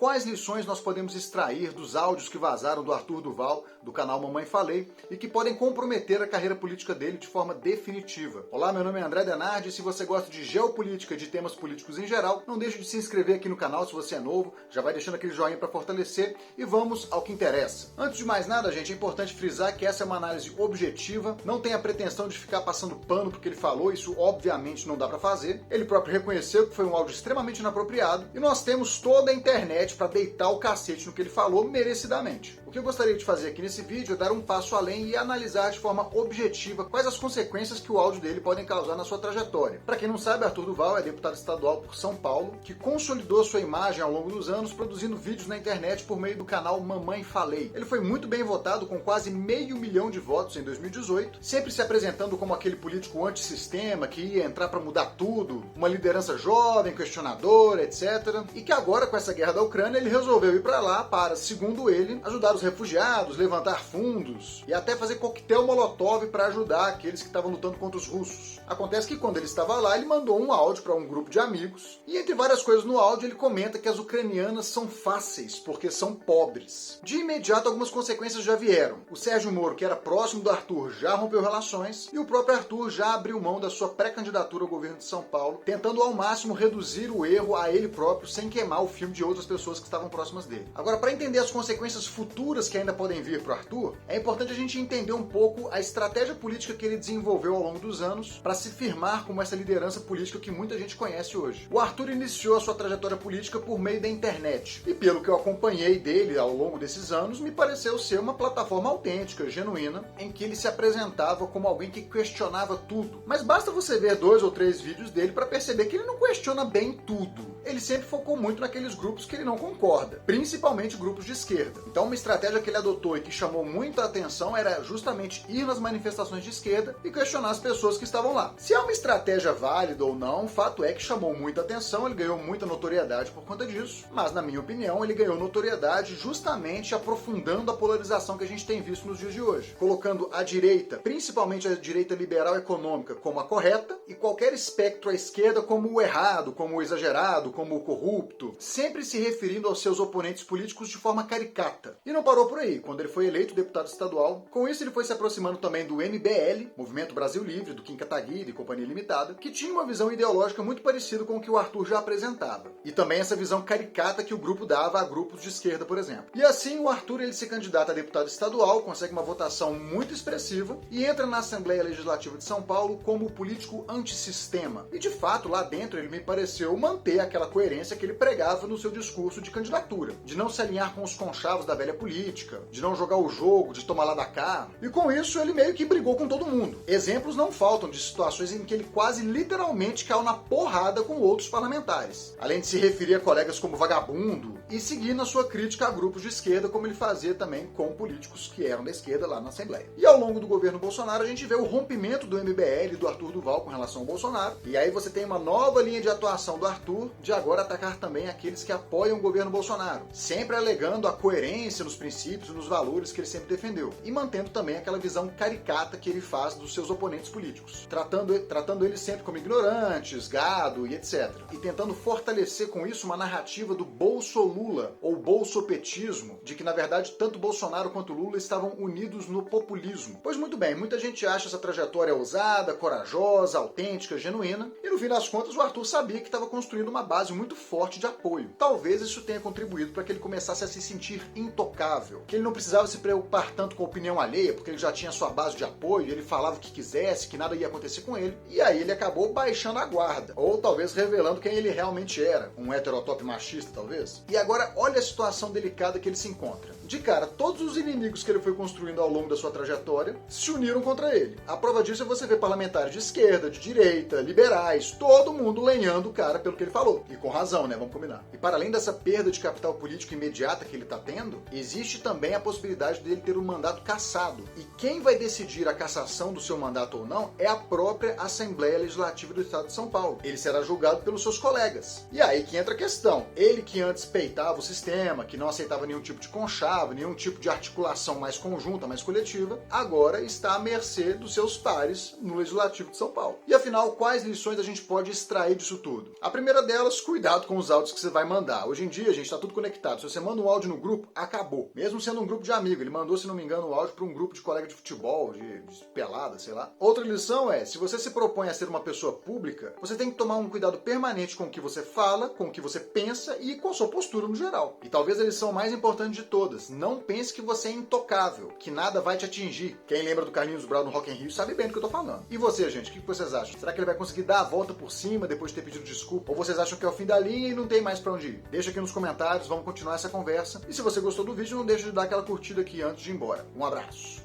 Quais lições nós podemos extrair dos áudios que vazaram do Arthur Duval, do canal Mamãe Falei, e que podem comprometer a carreira política dele de forma definitiva? Olá, meu nome é André Denardi e se você gosta de geopolítica e de temas políticos em geral, não deixe de se inscrever aqui no canal se você é novo, já vai deixando aquele joinha para fortalecer e vamos ao que interessa. Antes de mais nada, gente, é importante frisar que essa é uma análise objetiva, não tem a pretensão de ficar passando pano porque ele falou, isso obviamente não dá para fazer. Ele próprio reconheceu que foi um áudio extremamente inapropriado e nós temos toda a internet para deitar o cacete no que ele falou merecidamente. O que eu gostaria de fazer aqui nesse vídeo é dar um passo além e analisar de forma objetiva quais as consequências que o áudio dele podem causar na sua trajetória. Para quem não sabe, Arthur Duval é deputado estadual por São Paulo, que consolidou sua imagem ao longo dos anos produzindo vídeos na internet por meio do canal Mamãe Falei. Ele foi muito bem votado com quase 500 mil de votos em 2018, sempre se apresentando como aquele político antissistema que ia entrar para mudar tudo, uma liderança jovem, questionadora, etc. E que agora, com essa guerra da Ucrânia, ele resolveu ir para lá para, segundo ele, ajudar os refugiados, levantar fundos e até fazer coquetel molotov para ajudar aqueles que estavam lutando contra os russos. Acontece que quando ele estava lá, ele mandou um áudio para um grupo de amigos e entre várias coisas no áudio ele comenta que as ucranianas são fáceis porque são pobres. De imediato, algumas consequências já vieram. O Sérgio Moro, que era próximo do Arthur, já rompeu relações e o próprio Arthur já abriu mão da sua pré-candidatura ao governo de São Paulo, tentando ao máximo reduzir o erro a ele próprio sem queimar o filme de outras pessoas que estavam próximas dele. Agora, para entender as consequências futuras que ainda podem vir para o Arthur, é importante a gente entender um pouco a estratégia política que ele desenvolveu ao longo dos anos para se firmar como essa liderança política que muita gente conhece hoje. O Arthur iniciou a sua trajetória política por meio da internet e, pelo que eu acompanhei dele ao longo desses anos, me pareceu ser uma plataforma autêntica, genuína, em que ele se apresentava como alguém que questionava tudo. Mas basta você ver 2 ou 3 vídeos dele para perceber que ele não questiona bem tudo. Ele sempre focou muito naqueles grupos que ele não concorda, principalmente grupos de esquerda. Então uma estratégia que ele adotou e que chamou muita atenção era justamente ir nas manifestações de esquerda e questionar as pessoas que estavam lá. Se é uma estratégia válida ou não, o fato é que chamou muita atenção, ele ganhou muita notoriedade por conta disso, mas na minha opinião ele ganhou notoriedade justamente aprofundando a polarização que a gente tem visto nos dias de hoje, colocando a direita, principalmente a direita liberal econômica, como a correta e qualquer espectro à esquerda como o errado, como o exagerado, como o corrupto, sempre se referindo aos seus oponentes políticos de forma caricata. E não parou por aí. Quando ele foi eleito deputado estadual, com isso ele foi se aproximando também do MBL, Movimento Brasil Livre, do Kim Kataguiri e Companhia Limitada, que tinha uma visão ideológica muito parecida com o que o Arthur já apresentava. E também essa visão caricata que o grupo dava a grupos de esquerda, por exemplo. E assim o Arthur ele se candidata a deputado estadual, consegue uma votação muito expressiva e entra na Assembleia Legislativa de São Paulo como político antissistema. E de fato, lá dentro ele me pareceu manter aquela coerência que ele pregava no seu discurso de candidatura, de não se alinhar com os conchavos da velha política, de não jogar o jogo, de tomar lá da cá. E com isso ele meio que brigou com todo mundo. Exemplos não faltam de situações em que ele quase literalmente caiu na porrada com outros parlamentares, além de se referir a colegas como vagabundo e seguir na sua crítica a grupos de esquerda, como ele fazia também com políticos que eram da esquerda lá na Assembleia. E ao longo do governo Bolsonaro a gente vê o rompimento do MBL e do Arthur Duval com relação ao Bolsonaro, e aí você tem uma nova linha de atuação do Arthur de agora atacar também aqueles que apoiam o governo Bolsonaro, sempre alegando a coerência nos princípios e nos valores que ele sempre defendeu, e mantendo também aquela visão caricata que ele faz dos seus oponentes políticos, tratando eles sempre como ignorantes, gado e etc. E tentando fortalecer com isso uma narrativa do Bolsolula, ou bolsopetismo, de que na verdade tanto Bolsonaro quanto Lula estavam unidos no populismo. Pois muito bem, muita gente acha essa trajetória ousada, corajosa, autêntica, genuína, e no fim das contas o Arthur sabia que estava construindo uma base muito forte de apoio. Talvez isso tenha contribuído para que ele começasse a se sentir intocável, que ele não precisava se preocupar tanto com a opinião alheia, porque ele já tinha sua base de apoio, ele falava o que quisesse, que nada ia acontecer com ele, e aí ele acabou baixando a guarda, ou talvez revelando quem ele realmente era, um heterotop machista talvez. E agora olha a situação delicada que ele se encontra. De cara, todos os inimigos que ele foi construindo ao longo da sua trajetória se uniram contra ele. A prova disso é você ver parlamentares de esquerda, de direita, liberais, todo mundo lenhando o cara pelo que ele falou. E com razão, né? Vamos combinar. E para além dessa perda de capital político imediata que ele está tendo, existe também a possibilidade dele ter um mandato cassado. E quem vai decidir a cassação do seu mandato ou não é a própria Assembleia Legislativa do Estado de São Paulo. Ele será julgado pelos seus colegas. E aí que entra a questão. Ele que antes peitava o sistema, que não aceitava nenhum tipo de conchavo, nenhum tipo de articulação mais conjunta, mais coletiva, agora está à mercê dos seus pares no Legislativo de São Paulo. E afinal, quais lições a gente pode extrair disso tudo? A primeira delas, cuidado com os áudios que você vai mandar. Hoje em dia, gente, tá tudo conectado. Se você manda um áudio no grupo, acabou. Mesmo sendo um grupo de amigo. Ele mandou, se não me engano, o áudio para um grupo de colega de futebol, de pelada, sei lá. Outra lição é, se você se propõe a ser uma pessoa pública, você tem que tomar um cuidado permanente com o que você fala, com o que você pensa e com a sua postura no geral. E talvez a lição mais importante de todas, não pense que você é intocável, que nada vai te atingir. Quem lembra do Carlinhos Brau no Rock in Rio sabe bem do que eu tô falando. E você, gente, o que vocês acham? Será que ele vai conseguir dar a volta por cima depois de ter pedido desculpa? Ou vocês acham que é o fim da linha e não tem mais pra onde ir? Deixa aqui nos comentários, vamos continuar essa conversa. E se você gostou do vídeo, não deixa de dar aquela curtida aqui antes de ir embora. Um abraço!